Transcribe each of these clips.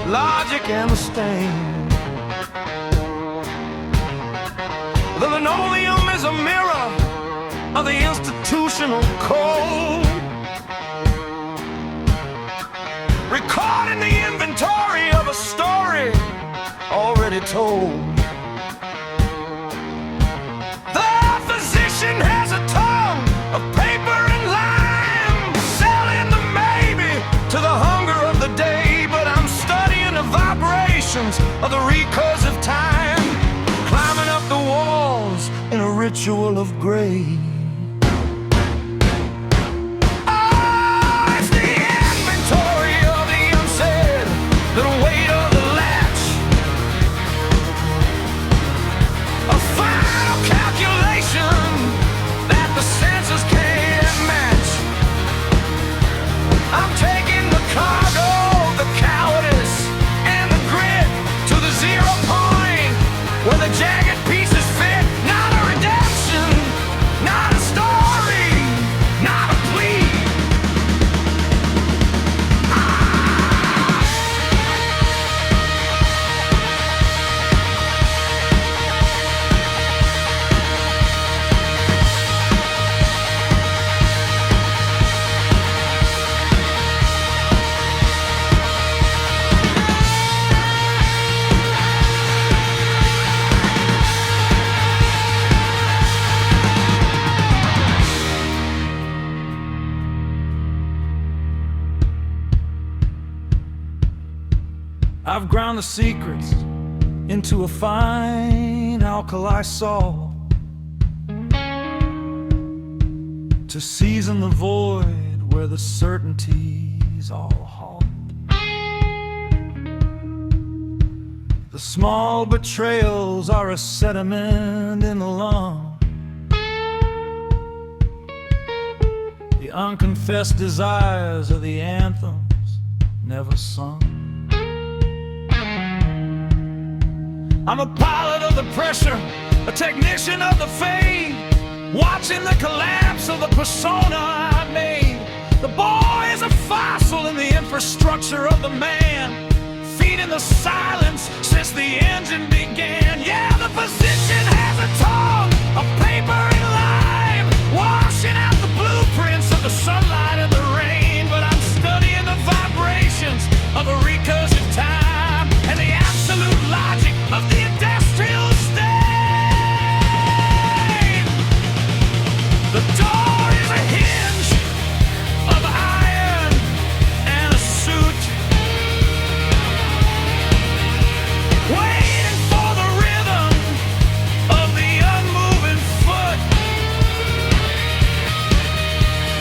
logic and the stain. The linoleum is a mirror of the institutional code, recording the inventory of a story already told. The physician has a tongue of paper and lime, selling the maybe to the hunger of the day. But I'm studying the vibrations of the recursive time, climbing up the walls in a ritual of gray. Where the jagged pieces fit, not a redemption, not a story, not a plea. I've ground the secrets into a fine alkali salt to season the void where the certainties all halt. The small betrayals are a sediment in the lung, the unconfessed desires are the anthems never sung. I'm a pilot of the pressure, a technician of the fade, watching the collapse of the persona I made. The boy is a fossil in the infrastructure of the man, feeding the silence since the engine began. Yeah, the physician has a tongue of paper and lime, washing out the blueprints of the sunlight and the rain. But I'm studying the vibrations of a recursive time and the absolute logic of the industrial state. The door is a hinge of iron and a suit, waiting for the rhythm of the unmoving foot.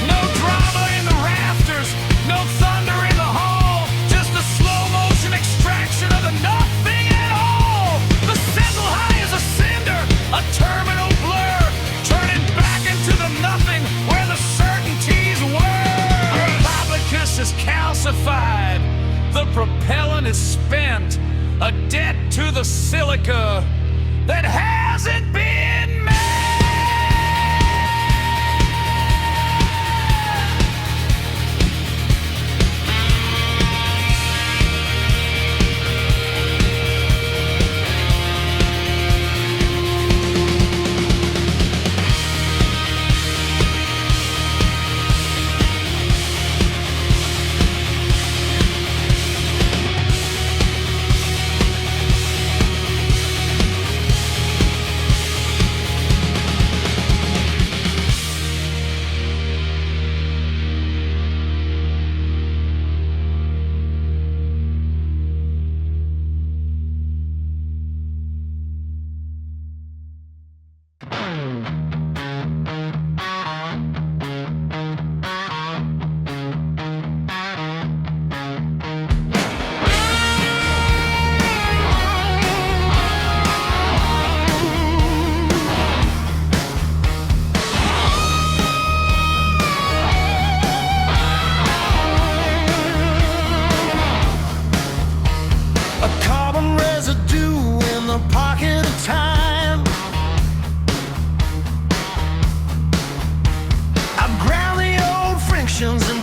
No drama in the rafters, no thunder in the hall, just a slow motion extraction of the nothing at all. The sizzle high is a cinder, a terminal blur, turning back into the nothing where the certainties were. The Republicus is calcified, the propellant is spent, a debt to the silica that hasn't been met.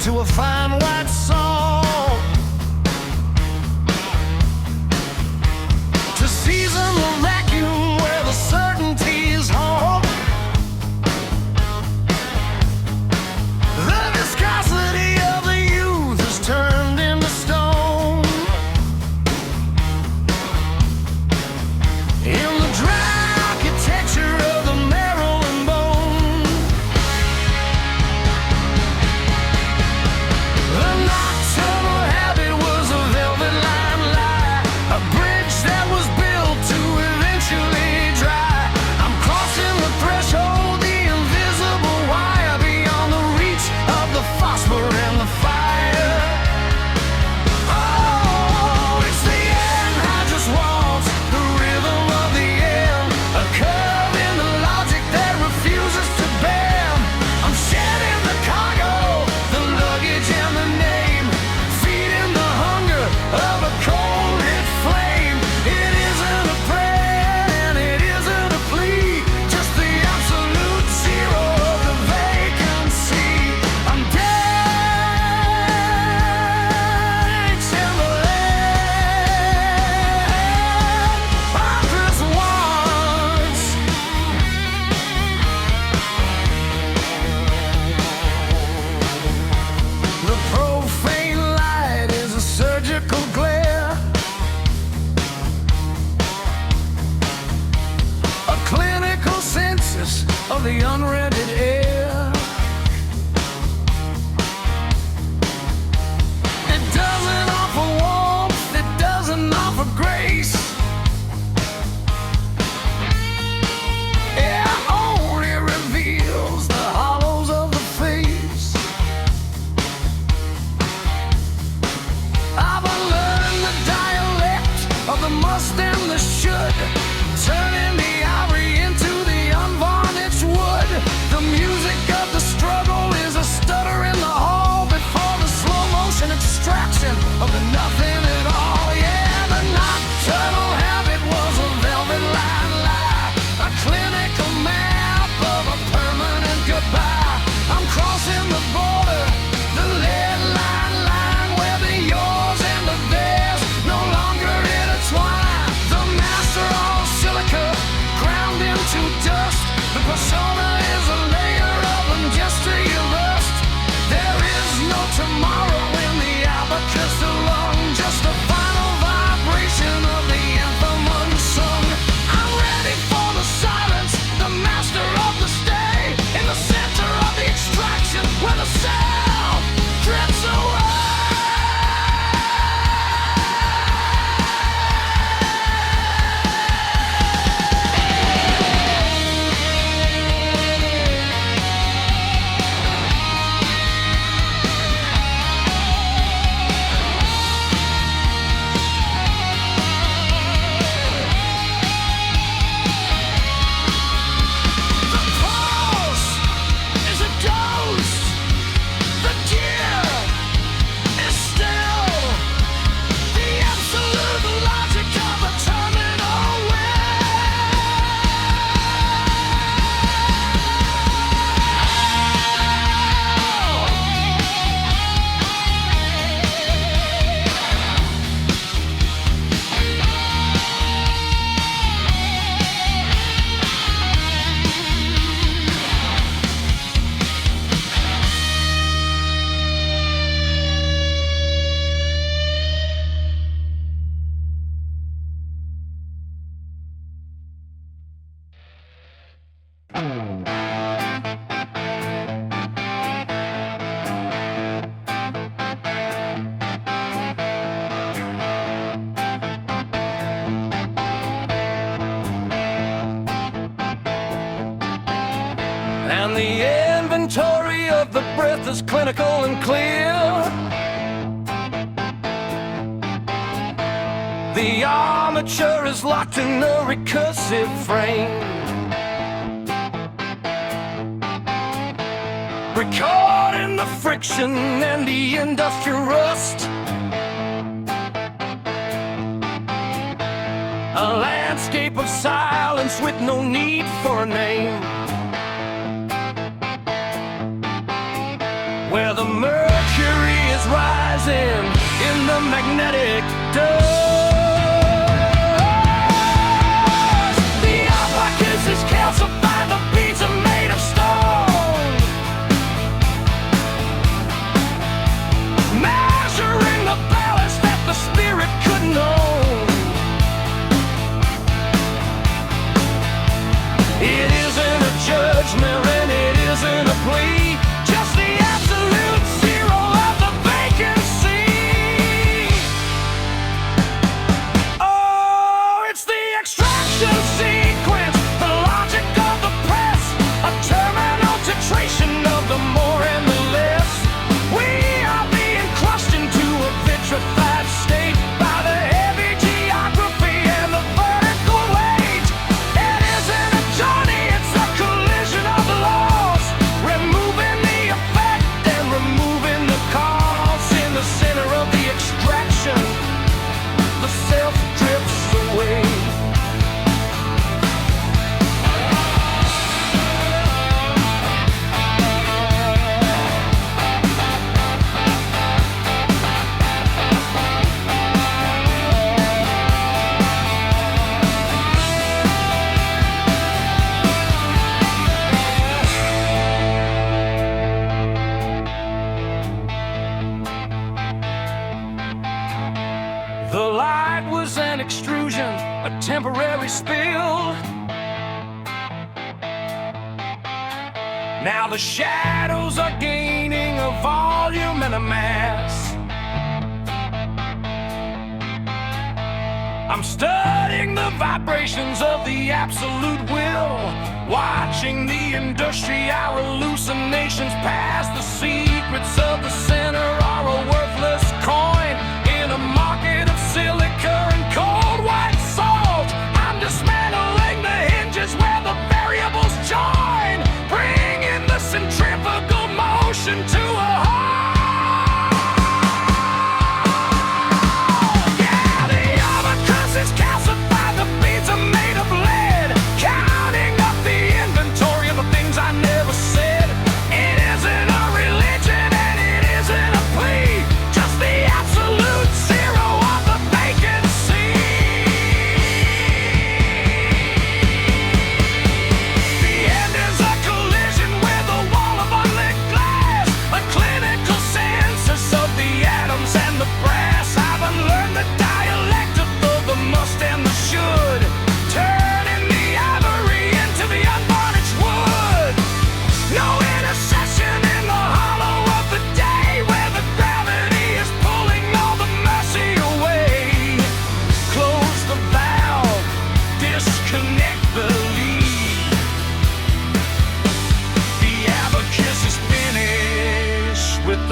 into a fine white song. abacus along, just the final vibration of the anthem unsung. I'm ready for the silence, the master of the stay, in the center of the extraction, where the cell drifts away. And the inventory of the breath is clinical and clear. The armature is locked in a recursive frame, recording the friction and the industrial rust. A landscape of silence with no need for a name, where the mercury is rising in the magnetic dust. The abacus is calcified, the beads are made of stone, measuring the balance that the spirit couldn't own. It isn't a judgment and it isn't a plea, just the absolute zero of the vacancy. Oh, it's the extraction sequence, the logic of the press, a terminal titration of the more and the less. We are being crushed into a vitrified state by the heavy geography and the vertical weight. It isn't a journey, it's a collision of the laws, removing the effect and removing the cause. In the center of the extraction, the self drifts away. The light was an extrusion, a temporary spill. Now the shadows are gaining a volume and a mass. I'm studying the vibrations of the absolute will, watching the industry, our hallucinations pass. The secrets of the center are a worthless coin in a market of silica and cold white salt. I'm dismantling the hinges where the variables join, bringing the centrifugal motion to a halt. Yeah, the abacus is calcified, the beads are made of lead, counting up the inventory of the things I never said. It isn't a religion and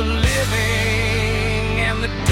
the living and the